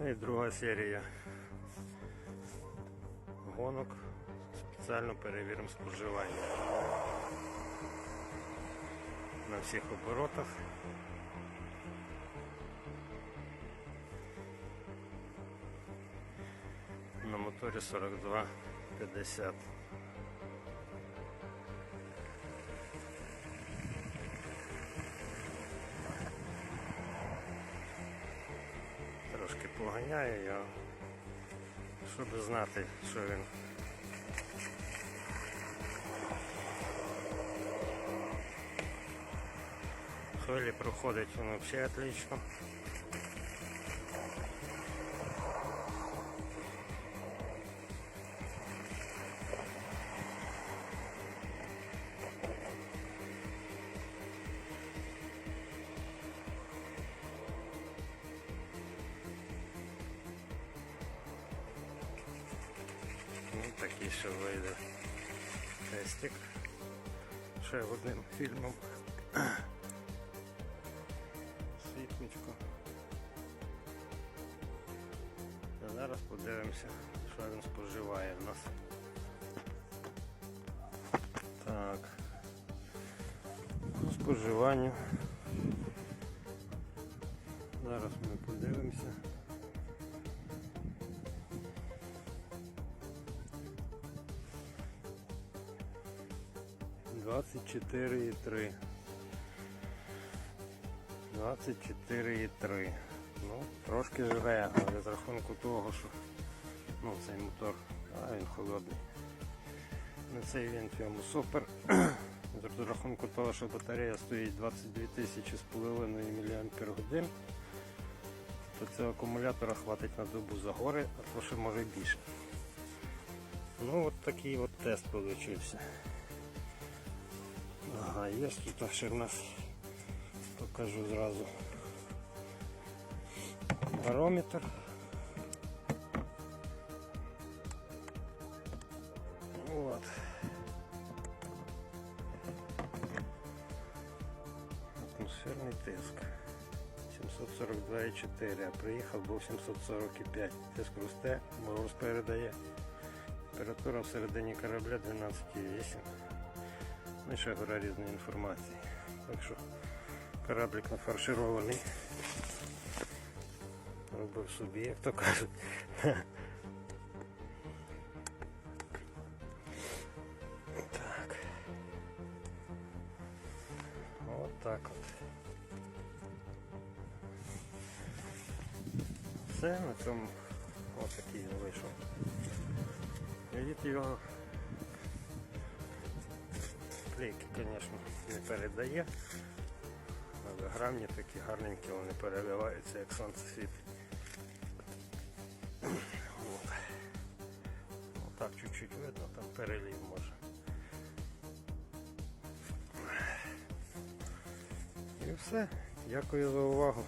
Ну і друга серія гонок. Спеціально перевіримо споживання на всіх оборотах. На моторі 4250. Трошки поганяю його, щоб знати, що він хвилі проходить, він взагалі отлично. Ну, такий ще вийде тестик ще одним фільмом. Світличко. А зараз подивимося, що він споживає в нас. Так, по споживанню. Зараз ми подивимося. Двадцять 24,3. Ну, трошки жре, але з рахунку того, що цей мотор, він холодний. На цей він в цьому супер. З рахунку того, що батарея стоїть 22 тисячі з половиною мАч, то цього акумулятора хватить на добу за гори, а то ще може більше. Ну от такий от тест вийшов. Ага, є тут ще в нас, покажу зразу, барометр. Вот. Атмосферний тиск 742,4, а приїхав був 740,5. Тиск росте, мороз передає. Температура всередині корабля 12,8. Ну і ще гора різної інформації. Так що кораблик нафарширований. Робив собі, як то кажуть. Так. От так от. Все, на цьому ось такий він вийшов. Від його клейки, звісно, не передає, але грамні такі гарненькі, вони переливаються, як сонце світить. Так чуть-чуть видно, там перелив може. І все. Дякую за увагу.